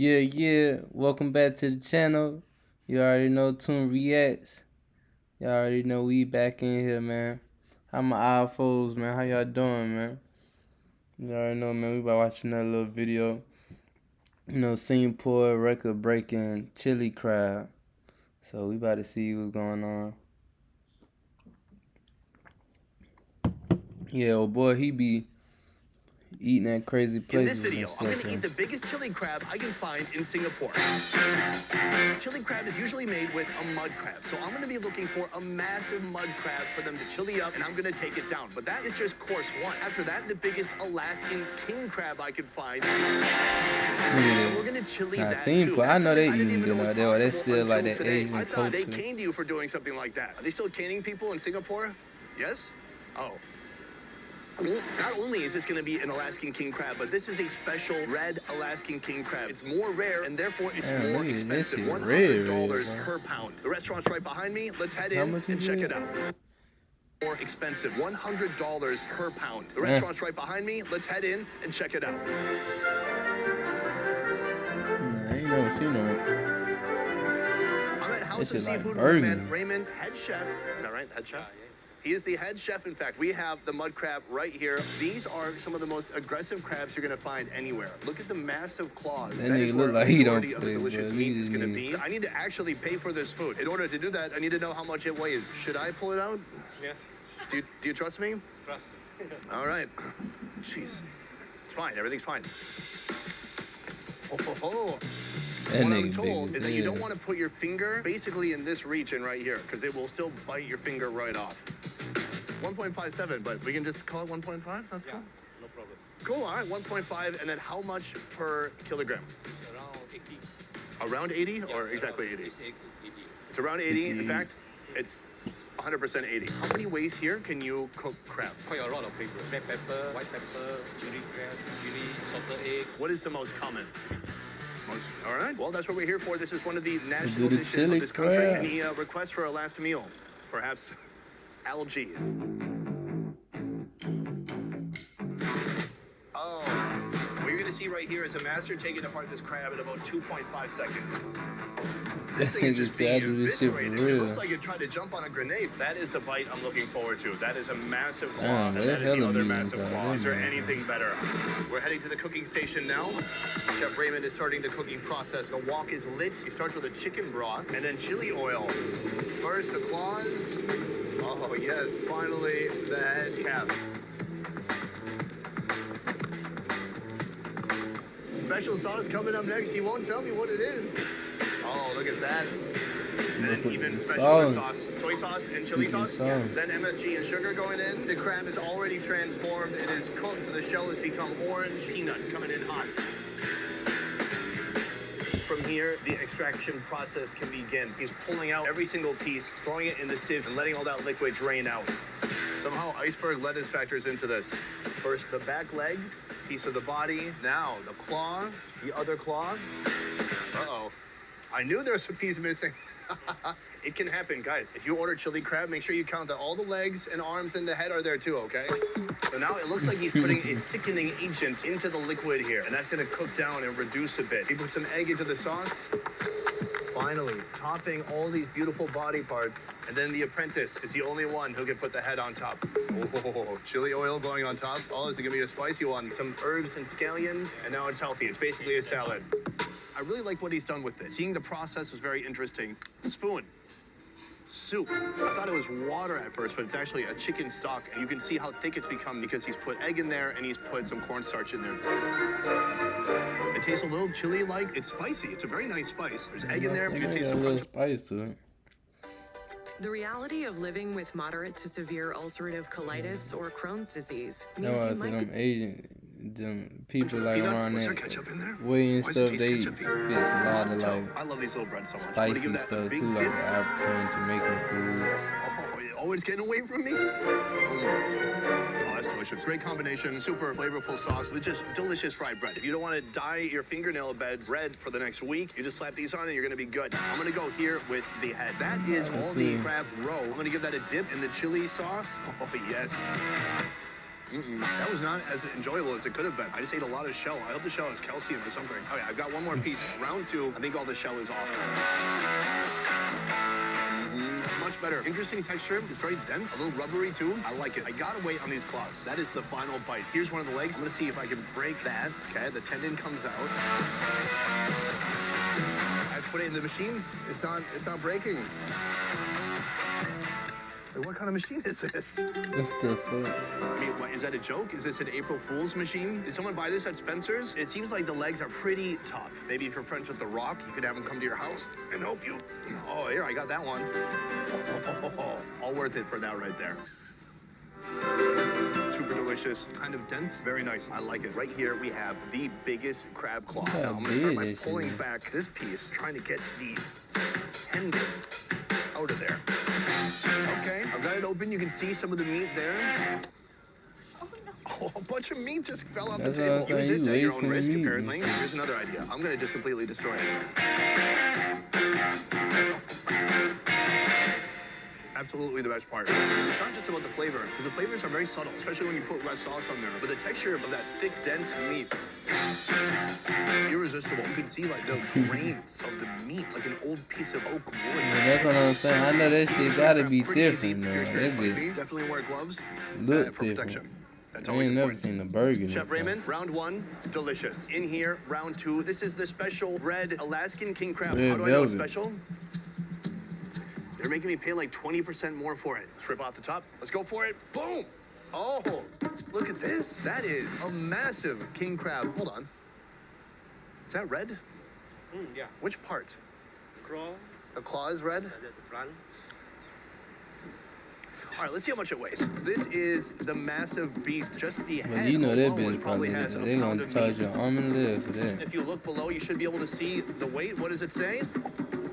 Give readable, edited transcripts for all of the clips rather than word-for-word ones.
Yeah, welcome back to the channel. You already know Tune Reacts. Y'all already know we back in here, man. How my I.F.Os, man? How y'all doing, man? You already know, man. We about to watch another little video. Singapore record-breaking chili crab. So we about to see what's going on. Yeah, oh boy, he be eating at crazy places. In this video, I'm going to eat the biggest chili crab I can find in Singapore. Chili crab is usually made with a mud crab, so I'm going to be looking for a massive mud crab for them to chili up, and I'm going to take it down. But that is just course one. After that, the biggest Alaskan king crab I could find. And we're going to chili that too. I know they eating good. They still like that Asian I thought culture. they caned you for doing something like that. Are they still caning people in Singapore? Yes? Oh. Not only is this going to be an Alaskan king crab, but this is a special red Alaskan king crab. It's more rare, and therefore it's more expensive. $100 per pound. The restaurant's right behind me. Let's head in and check it out. More expensive, $100 per pound. The restaurant's right behind me. Let's head in and check it out. I ain't never seen no. I'm at House of Seafood with Raymond, head chef. Is that right? Head chef? He is the head chef. In fact, we have the mud crab right here. These are some of the most aggressive crabs you're going to find anywhere. Look at the massive claws. That nigga look like he don't play, delicious meat is going to be. I need to actually pay for this food. In order to do that, I need to know how much it weighs. Should I pull it out? Yeah. Do you trust me? Trust. All right. Jeez. It's fine. Everything's fine. What I'm told is that you don't want to put your finger basically in this region right here, because it will still bite your finger right off. 1.57, but we can just call it 1.5? That's cool. No problem. Cool, all right, 1.5, and then how much per kilogram? Around 80. Around 80 or exactly 80? It's 80. It's around 80. In fact, it's 100% 80. How many ways here can you cook crab? Quite a lot of flavors. Red pepper, white pepper, chili crab, chili, salted egg. What is the most common? All right, well, that's what we're here for. This is one of the national dishes of this country. Any requests for a last meal? Perhaps algae. Oh, what you're going to see right here is a master taking apart this crab in about 2.5 seconds. This thing is just being eviscerated. It looks like it tried to jump on a grenade. That is the bite I'm looking forward to. That is a massive claw, and that is the other massive claw. Is there anything better? We're heading to the cooking station now. Chef Raymond is starting the cooking process. The wok is lit. He starts with a chicken broth and then chili oil. First, the claws. Oh, yes. Finally, the head cap. Special sauce coming up next. He won't tell me what it is. Oh, look at that. And then even special sauce. Soy sauce and chili sauce. Then MSG and sugar going in. The crab is already transformed. It is cooked. So the shell has become orange. Peanuts coming in hot. From here, the extraction process can begin. He's pulling out every single piece, throwing it in the sieve, and letting all that liquid drain out. Somehow, iceberg lettuce factors into this. First, the back legs, piece of the body. Now, the claw, the other claw. Uh-oh. I knew there was a piece missing. It can happen, guys. If you order chili crab, make sure you count that all the legs and arms and the head are there too, okay? So now it looks like he's putting a thickening agent into the liquid here, and that's gonna cook down and reduce a bit. He put some egg into the sauce. Finally, topping all these beautiful body parts, and then the apprentice is the only one who can put the head on top. Oh, chili oil going on top. Oh, this is gonna be a spicy one. Some herbs and scallions, and now it's healthy. It's basically a salad. I really like what he's done with this. Seeing the process was very interesting. Spoon. Soup. I thought it was water at first, but it's actually a chicken stock. And you can see how thick it's become because he's put egg in there and he's put some cornstarch in there. It tastes a little chili-like. It's spicy. It's a very nice spice. There's egg in there. You can taste a little spice to it. The reality of living with moderate to severe ulcerative colitis or Crohn's disease means you might be... Them people like around there way and stuff, they fix a lot of like I love these little breads so much. spicy stuff too, like African, Jamaican foods. Oh, it's getting away from me. Oh, that's delicious. Great combination, super flavorful sauce with just delicious fried bread. If you don't want to dye your fingernail beds red for the next week, you just slap these on and you're going to be good. I'm going to go here with the head. That is all the crab roe. I'm going to give that a dip in the chili sauce. Oh, yes. That was not as enjoyable as it could have been. I just ate a lot of shell. I hope the shell has calcium or something. Okay, I've got one more piece. Round 2, I think all the shell is off. Much better. Interesting texture. It's very dense, a little rubbery too. I like it. I gotta wait on these claws. That is the final bite. Here's one of the legs. I'm gonna see if I can break that. Okay, the tendon comes out. I put it in the machine. It's not breaking. Wait, what kind of machine is this? What the fuck? I mean, what, is that a joke? Is this an April Fool's machine? Did someone buy this at Spencer's? It seems like the legs are pretty tough. Maybe if you're friends with The Rock, you could have him come to your house and help you. Oh, here, I got that one. All worth it for that right there. Super delicious, kind of dense, very nice. I like it. Right here, we have the biggest crab claw. Now, I'm gonna start by pulling back this piece, trying to get the tendon out of there. Okay, I've got it open. You can see some of the meat there. Oh, a bunch of meat just fell off the table. Use this at your own risk, apparently. Here's another idea. I'm gonna just completely destroy it. Absolutely the best part. It's not just about the flavor, because the flavors are very subtle, especially when you put red sauce on there. But the texture of that thick, dense meat, irresistible. You can see like the grains of the meat, like an old piece of oak wood. Yeah, that's what I'm saying. I know that shit gotta be different, man. Definitely wear gloves look for different. protection. I ain't never seen the burger. Chef Raymond, round 1, delicious. In here, round 2, this is the special red Alaskan king crab. Red How do I know it's velvet. special? They're making me pay like 20% more for it. Let's rip off the top. Let's go for it. Boom! Oh, look at this. That is a massive king crab. Hold on. Is that red? Yeah. Which part? Claw. The claw is red? The front. All right, let's see how much it weighs. This is the massive beast. Just the head. Well, you know that alone bitch probably has they gonna charge you an arm and a leg for that. If you look below, you should be able to see the weight. What does it say?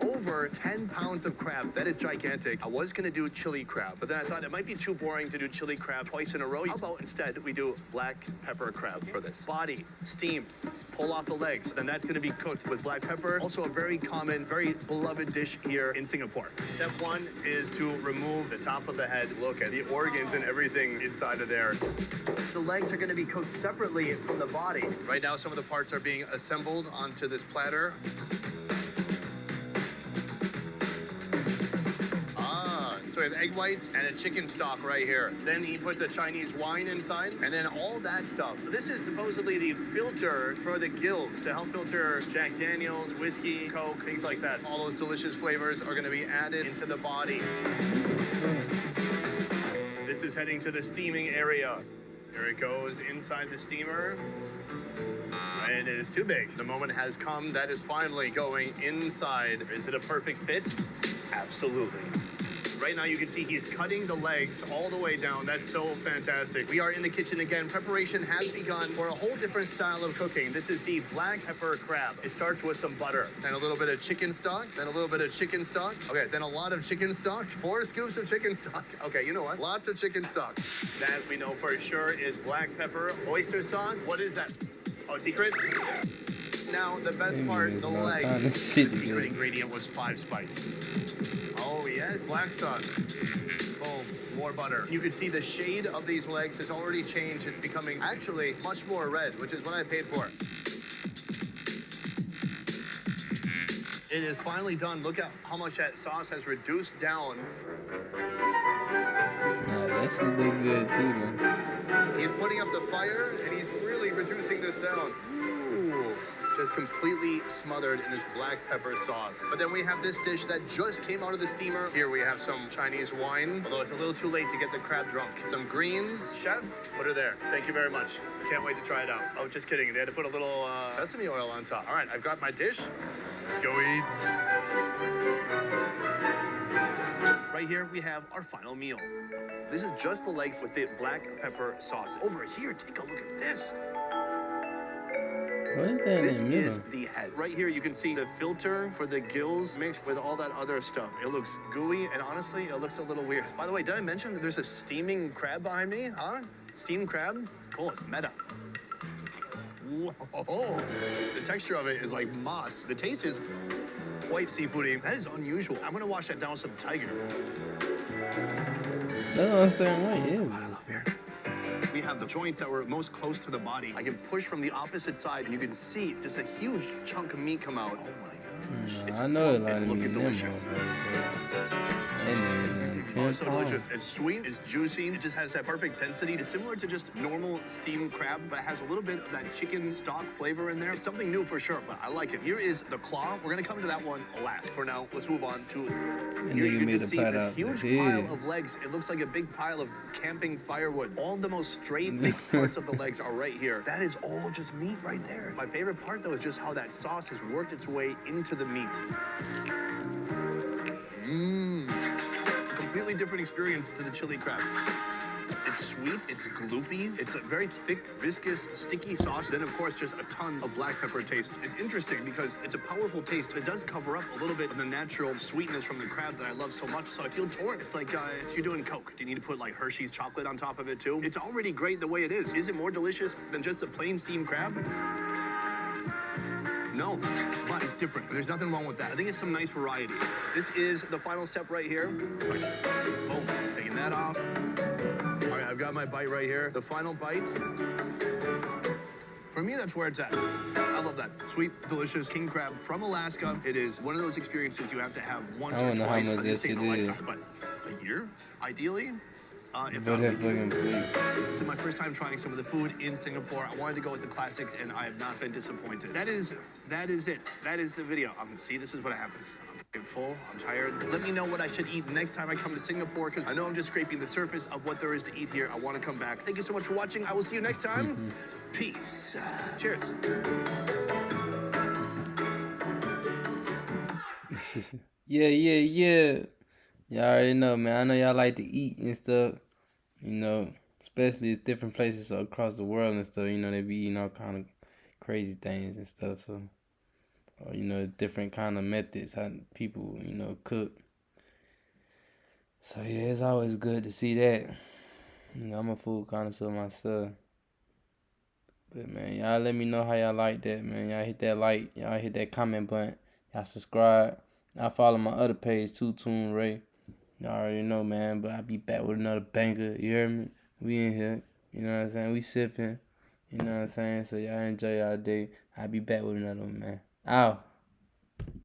Over 10 pounds of crab. That is gigantic. I was gonna do chili crab, but then I thought it might be too boring to do chili crab twice in a row. How about instead we do black pepper crab for this? Body, steamed, pull off the legs. Then that's gonna be cooked with black pepper. Also a very common, very beloved dish here in Singapore. Step 1 is to remove the top of the head. Look at the organs and everything inside of there. The legs are gonna be cooked separately from the body. Right now, some of the parts are being assembled onto this platter. So we have egg whites and a chicken stock right here. Then he puts a Chinese wine inside, and then all that stuff. This is supposedly the filter for the gills to help filter Jack Daniels, whiskey, Coke, things like that. All those delicious flavors are gonna be added into the body. This is heading to the steaming area. Here it goes inside the steamer. And it is too big. The moment has come. That is finally going inside. Is it a perfect fit? Absolutely. Right now you can see he's cutting the legs all the way down. That's so fantastic. We are in the kitchen again. Preparation has begun for a whole different style of cooking. This is the black pepper crab. It starts with some butter, then a little bit of chicken stock, then a little bit of chicken stock. Okay, then a lot of chicken stock. 4 scoops of chicken stock. Okay, you know what? Lots of chicken stock. That we know for sure is black pepper oyster sauce. What is that? Oh, secret? Now, the best part, the leg. The secret ingredient was 5 spice. Oh, yes, black sauce. Boom, more butter. You can see the shade of these legs has already changed. It's becoming actually much more red, which is what I paid for. It is finally done. Look at how much that sauce has reduced down. Nah, that shit look good too, man. He's putting up the fire, and he's really reducing this down. Ooh. Just completely smothered in this black pepper sauce. But then we have this dish that just came out of the steamer. Here we have some Chinese wine, although it's a little too late to get the crab drunk. Some greens. Chef, put her there. Thank you very much. Can't wait to try it out. Oh, just kidding. They had to put a little sesame oil on top. All right, I've got my dish. Let's go eat. Right here, we have our final meal. This is just the legs with the black pepper sauce. Over here, take a look at this. What is that This in the middle? is the head. Right here, you can see the filter for the gills mixed with all that other stuff. It looks gooey, and honestly, it looks a little weird. By the way, did I mention that there's a steaming crab behind me? Huh? Steamed crab? It's cool, it's meta. Whoa. The texture of it is like moss. The taste is quite seafoody. That is unusual. I'm gonna wash that down with some tiger. That's what I'm saying. What is this? we have the joints that were most close to the body. I can push from the opposite side, and you can see just a huge chunk of meat come out. Oh my gosh. I know a lot it's of meat looking in them delicious. That nigga Oh, it's so delicious. It's sweet, it's juicy, it just has that perfect density. It's similar to just normal steamed crab, but it has a little bit of that chicken stock flavor in there. It's something new for sure, but I like it. Here is the claw. We're gonna come to that one last. For now, let's move on to here. You can see this huge pile of legs. It looks like a big pile of camping firewood. All the most straight big parts of the legs are right here. That is all just meat right there. My favorite part though is just how that sauce has worked its way into the meat. Completely different experience to the chili crab. It's sweet, it's gloopy, it's a very thick, viscous, sticky sauce. Then, of course, just a ton of black pepper taste. It's interesting because it's a powerful taste. It does cover up a little bit of the natural sweetness from the crab that I love so much. So I feel torn. It's like if you're doing Coke, do you need to put like Hershey's chocolate on top of it too? It's already great the way it is. Is it more delicious than just a plain steamed crab? No, but it's different. There's nothing wrong with that. I think it's some nice variety. This is the final step right here. Boom, taking that off. All right, I've got my bite right here. The final bite. For me, that's where it's at. I love that. Sweet, delicious king crab from Alaska. It is one of those experiences you have to have once or twice. I don't know how much this it is. But a year, ideally. This is my first time trying some of the food in Singapore. I wanted to go with the classics, and I have not been disappointed. That is it. That is the video. See, this is what happens. I'm full. I'm tired. Let me know what I should eat next time I come to Singapore, because I know I'm just scraping the surface of what there is to eat here. I want to come back. Thank you so much for watching. I will see you next time. Peace. Cheers. Yeah. Y'all already know, man. I know y'all like to eat and stuff. You know, especially different places across the world and stuff. You know, they be eating all kind of crazy things and stuff. So, or, you know, different kind of methods how people, you know, cook. So yeah, it's always good to see that. You know, I'm a food connoisseur myself. But man, y'all let me know how y'all like that, man. Y'all hit that like, y'all hit that comment button, y'all subscribe. Y'all follow my other page, Toon Ray. Y'all already know, man. But I'll be back with another banger. You hear me? We in here. You know what I'm saying? We sipping. You know what I'm saying? So y'all enjoy y'all day. I'll be back with another one, man. Ow.